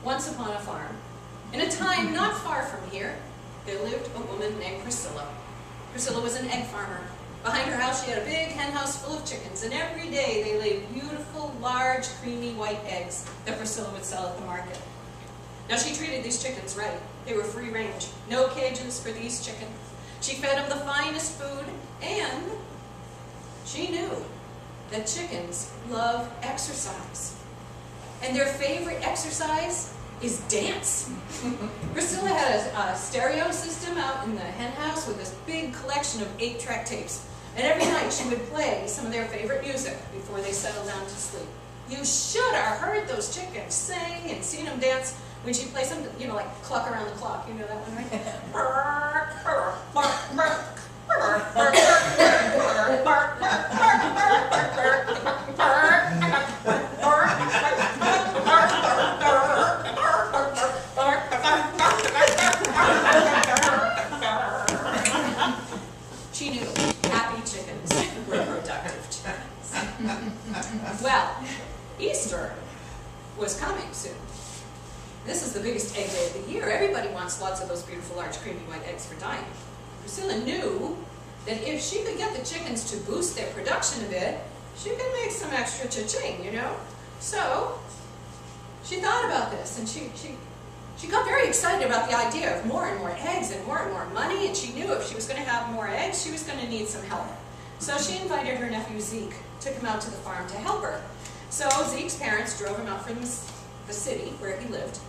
once upon a farm, in a time not far from here, there lived a woman named Priscilla. Priscilla was an egg farmer. Behind her house she had a big hen house full of chickens, and every day they laid beautiful, large, creamy white eggs that Priscilla would sell at the market. Now she treated these chickens right. They were free range, no cages for these chickens. She fed them the finest food, and she knew that chickens love exercise. And their favorite exercise is dance. Priscilla had a stereo system out in the hen house with this big collection of 8-track tapes. And every night she would play some of their favorite music before they settled down to sleep. You should have heard those chickens sing and seen them dance when she played something, you know, like Cluck Around the Clock. You know that one, right? She knew happy chickens were productive chickens. Well, Easter was coming soon. This is the biggest egg day of the year. Everybody wants lots of those beautiful, large, creamy white eggs for dyeing. Priscilla knew that if she could get the chickens to boost their production a bit, she could make some extra cha-ching, you know? So, she thought about this, and she got very excited about the idea of more and more eggs and more money, and she knew if she was going to have more eggs, she was going to need some help. So she invited her nephew Zeke, took him out to the farm to help her. So Zeke's parents drove him out from the city where he lived,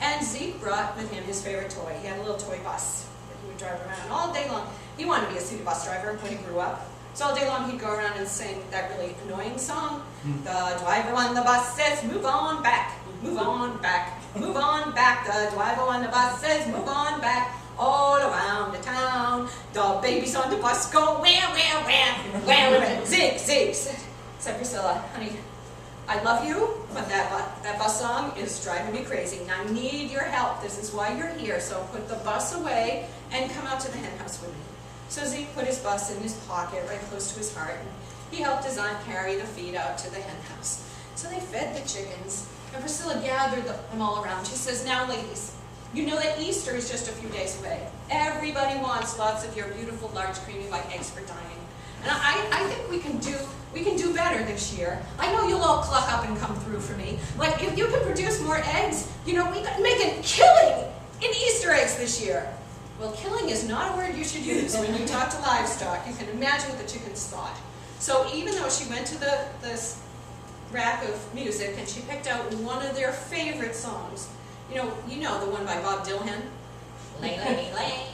and Zeke brought with him his favorite toy. He had a little toy bus that he would drive around all day long. He wanted to be a city bus driver when he grew up. So all day long he'd go around and sing that really annoying song. The driver on the bus says, move on back, move on back, move on back. The driver on the bus says, move on back, all around the town. The babies on the bus go, wham, wham, wham, wham, wham. Zeke, Zeke, said Priscilla, honey, I love you, but that bus song is driving me crazy, and I need your help. This is why you're here, so put the bus away and come out to the hen house with me. So Zeke put his bus in his pocket right close to his heart, and he helped his aunt carry the feed out to the hen house. So they fed the chickens, and Priscilla gathered them all around. She says, now ladies, you know that Easter is just a few days away. Everybody wants lots of your beautiful, large, creamy white eggs for dyeing. And I think we can do better this year. I know you'll all cluck up and come through for me. Like, if you can produce more eggs, you know, we could make a killing in Easter eggs this year. Well, killing is not a word you should use when you talk to livestock. You can imagine what the chickens thought. So even though she went to this rack of music and she picked out one of their favorite songs, you know the one by Bob Dylan? Lay, lay, lay.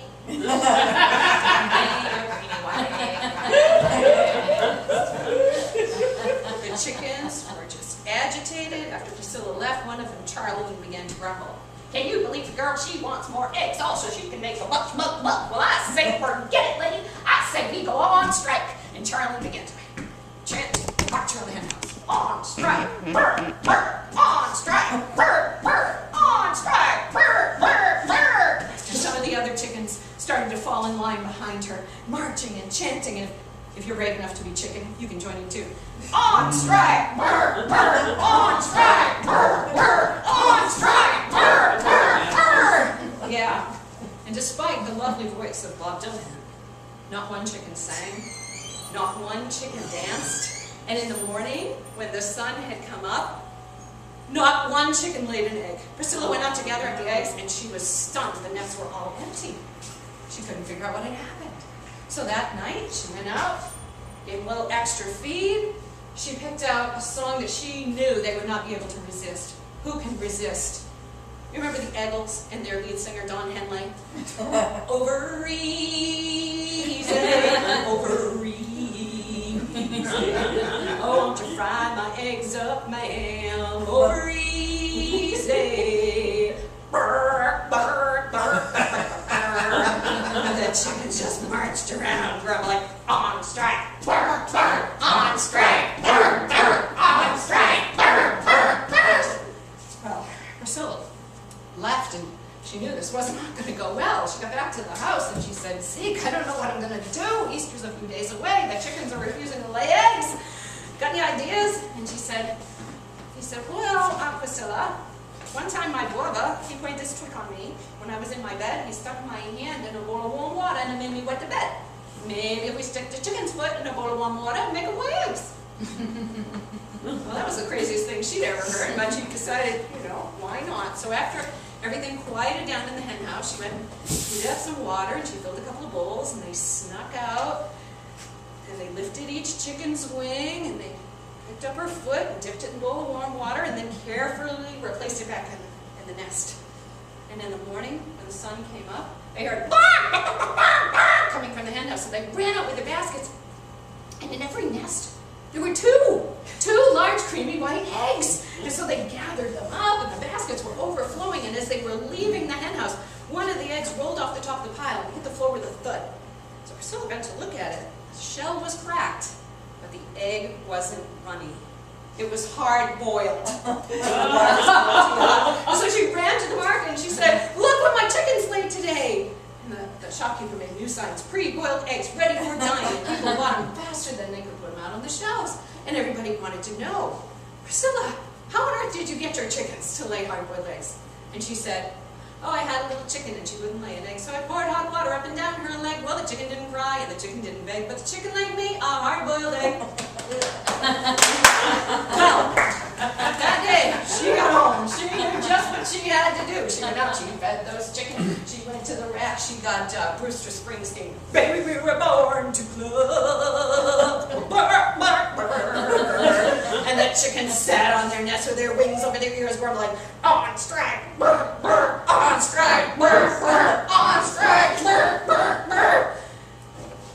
The chickens were just agitated. After Priscilla left, one of them, Charlie, began to grumble. Can you believe the girl? She wants more eggs also. She can make a muck, muck, muck. Well, I say, forget it, lady. I say we go on strike. And Charlie began to chant, march around the hen house. On strike, burr, burr, on strike, burr, burr, on strike, burr, burr, burr. And some of the other chickens started to fall in line behind her, marching and chanting. And if you're brave enough to be chicken, you can join in too. On strike, burr, burr, on strike, burr, burr, on strike, burr, burr, burr. Yeah, and despite the lovely voice of Bob Dylan, not one chicken sang, not one chicken danced, and in the morning, when the sun had come up, not one chicken laid an egg. Priscilla went out to gather up the eggs, and she was stunned. The nests were all empty. She couldn't figure out what had happened. So that night, she went out, gave a little extra feed. She picked out a song that she knew they would not be able to resist. Who can resist? You remember the Eagles and their lead singer, Don Henley? Over easy, over easy. Oh, won't you fry my eggs up, ma'am? Over easy. Burr, burr, burr, burr. And the chickens just marched around, grumbling, on strike, burr, burr, on strike, burr, burr, on strike, burr, burr, burr. Well, Priscilla left, and she knew this was not going to go well. She got back to the house, and she said, Zeke, I don't know what I'm going to do. Easter's a few days away. The chickens are refusing to lay eggs. Got any ideas? And he said, well, Aunt Priscilla, one time my brother, he played this trick on me. When I was in my bed, he stuck my hand in a bowl of warm water and it made me wet the bed. Maybe if we stick the chicken's foot in a bowl of warm water and make them lay eggs. Well, that was the craziest thing she'd ever heard, but she decided, you know, why not? So after everything quieted down in the hen house, she went and heated up some water and she filled a couple of bowls and they snuck out and they lifted each chicken's wing and they picked up her foot and dipped it in a bowl of warm water and then carefully replaced it back in the nest. And in the morning, when the sun came up, they heard coming from the hen house, so they ran out with their baskets. And in every nest, there were two large creamy white eggs. And so they gathered them up and the baskets were overflowing. And as they were leaving the hen house, one of the eggs rolled off the top of the pile and hit the floor with a thud. So Priscilla went to look at it. The shell was cracked, but the egg wasn't runny. It was hard-boiled. So she ran to the market and she said, "Look what my chickens laid today." And the shopkeeper made new signs, "Pre-boiled eggs, ready for dine." And people bought them faster than they could put them out on the shelves. And everybody wanted to know, "Priscilla, how on earth did you get your chickens to lay hard-boiled eggs?" And she said, "Oh, I had a little chicken and she wouldn't lay an egg, so I poured hot water up and down her leg. Well, the chicken didn't cry and the chicken didn't beg, but the chicken laid me a hard-boiled egg." Well, that day, she got home. She knew just what she had to do. She went out, she fed those chickens. She went to the rack. She got Brewster Springsteen, "Baby, we were born to club." And the chickens sat on their nests with their wings over their ears, grumbling, "On strike, on strike, on strike."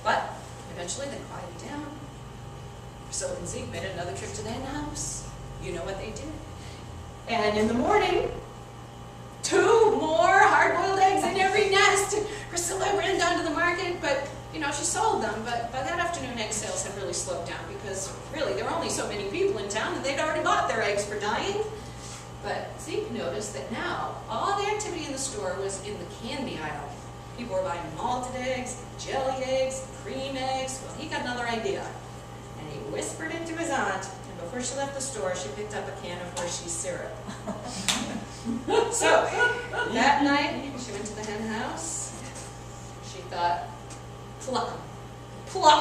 But eventually they quieted down. Priscilla and Zeke made another trip to the hen house. You know what they did. And in the morning, 2 more hard-boiled eggs in every nest. And Priscilla ran down to the market, but you know, she sold them. But by that afternoon, egg sales had really slowed down because really there were only so many people in town and they'd already bought their eggs for dying. But Zeke noticed that now all the activity in the store was in the candy aisle. People were buying malted eggs, jelly eggs, cream eggs. Well, he got another idea. And he whispered it to his aunt, and before she left the store, she picked up a can of Hershey's syrup. So, that night, she went to the hen house. She thought, pluck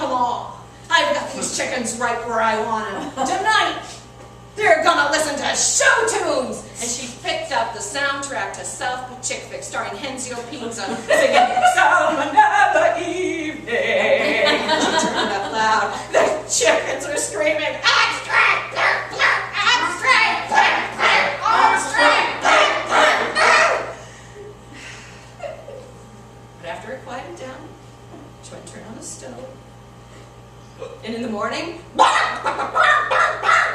them all. I've got these chickens right where I want them. Tonight, they're gonna listen to show tunes. And she picked up the soundtrack to South Pacific, starring Hensio Pizza, singing "Some Another Evening." She turned it up loud. The chickens are screaming, "On strike, blur, blur, on strike, blur, blur, on strike, blur, blur, blur." But after it quieted down, she went and turned on the stove. And in the morning,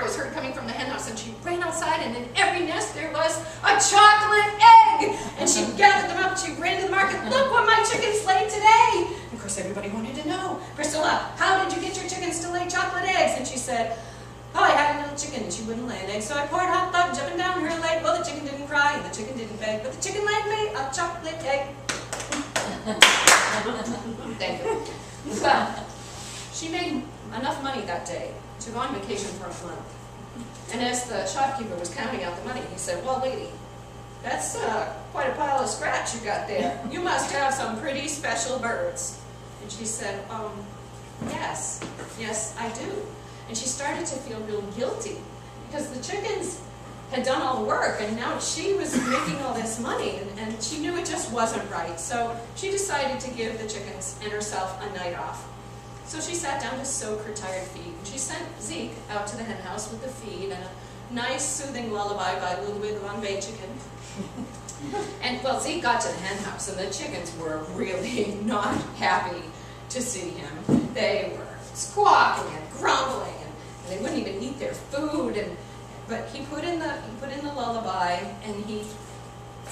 was heard coming from the hen house, and she ran outside, and in every nest there was a chocolate egg. And she gathered them up, and she ran to the market. "Look what my chickens laid today." And of course, everybody wanted to know, "Priscilla, how did you get your chickens to lay chocolate eggs?" And she said, "Oh, I had a little chicken, and she wouldn't lay an egg, so I poured hot fudge up and down her leg. Well, the chicken didn't cry, and the chicken didn't beg, but the chicken laid me a chocolate egg." Thank you. Well, she made enough money that day to go on vacation for a month. And as the shopkeeper was counting out the money, he said, "Well, lady, that's quite a pile of scratch you got there. You must have some pretty special birds." And she said, yes, I do." And she started to feel real guilty because the chickens had done all the work and now she was making all this money and she knew it just wasn't right. So she decided to give the chickens and herself a night off. So she sat down to soak her tired feet, and she sent Zeke out to the hen house with the feed and a nice soothing lullaby by Ludwig van Beethoven. And well, Zeke got to the hen house, and the chickens were really not happy to see him. They were squawking and grumbling, and they wouldn't even eat their food. But he put in the lullaby, and he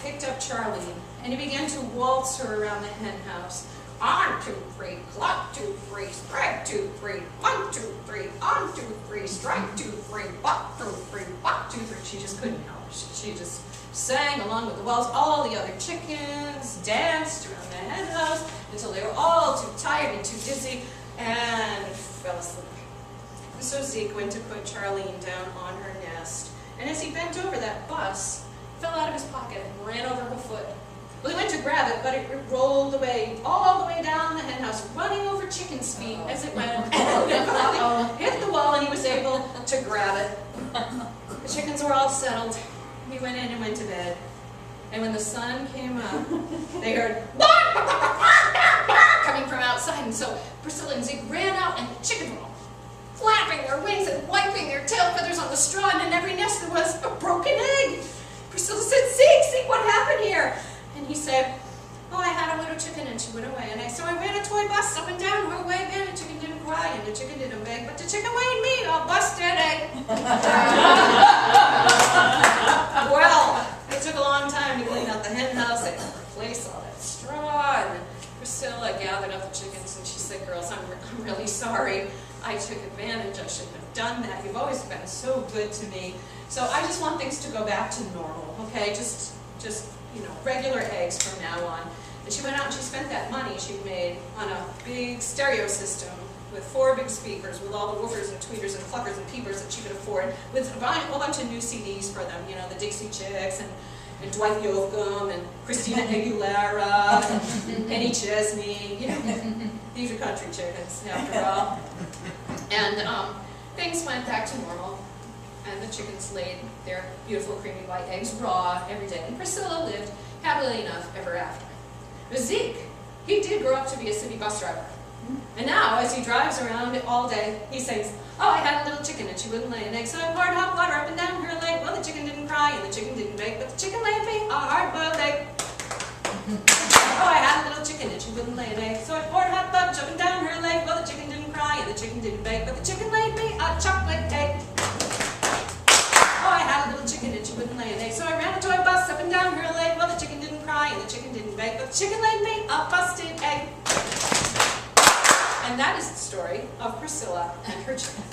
picked up Charlene, and he began to waltz her around the hen house. On 2, 3, clock 2, 3, strike 2, 3, 1, 2, 3, on 2, 3, strike 2, 3, buck 2, 3, buck 2, 3. She just couldn't help. She just sang along with the waltz. All the other chickens danced around the hen house until they were all too tired and too dizzy and fell asleep. And so Zeke went to put Charlene down on her nest. And as he bent over, that bus fell out his pocket and ran over her foot. Well, he went to grab it, but it rolled away, all the way down the hen house, running over Chicken's feet as it went. And it finally hit the wall, and he was able to grab it. The chickens were all settled. He went in and went to bed. And when the sun came up, they heard coming from outside. And so Priscilla and Zeke ran out, and the chickens were all flapping their wings and wiping their tail feathers on the straw, and in every nest there was a broken egg. Priscilla said, Zeke, what happened here? And he said, oh, I had a little chicken and she went away. And so I ran a toy bus up and down her way again, and the chicken didn't cry and the chicken didn't beg, but the chicken weighed me, a busted egg. Well, it took a long time to clean out the hen house and replace all that straw. And Priscilla gathered up the chickens and she said, girls, I'm really sorry. I took advantage. I shouldn't have done that. You've always been so good to me. So I just want things to go back to normal, okay? Just regular eggs from now on. And she went out and she spent that money she'd made on a big stereo system with 4 big speakers, with all the woofers and tweeters and cluckers and peepers that she could afford, with a whole bunch of new CDs for them, the Dixie Chicks and Dwight Yoakam and Christina Aguilera and Penny Chesney. These are country chickens, after all. And things went back to normal. And the chickens laid their beautiful creamy white eggs raw every day. And Priscilla lived happily enough ever after. But Zeke, he did grow up to be a city bus driver. And now, as he drives around all day, he says, oh, I had a little chicken and she wouldn't lay an egg, so I poured hot water up and down her leg. Well, the chicken didn't cry and the chicken didn't bake, but the chicken laid me a hard-boiled egg. Oh, I had a little chicken and she wouldn't lay an egg, so I poured hot fudge up and down her leg. Well, the chicken didn't cry and the chicken didn't bake, but the chicken laid me a chocolate egg. Oh, I had a little chicken and she wouldn't lay an egg, so I ran a toy bus up and down her leg. Well, the chicken didn't cry and the chicken didn't bake, but the chicken laid me a busted egg. And that is the story of Priscilla and her chicken.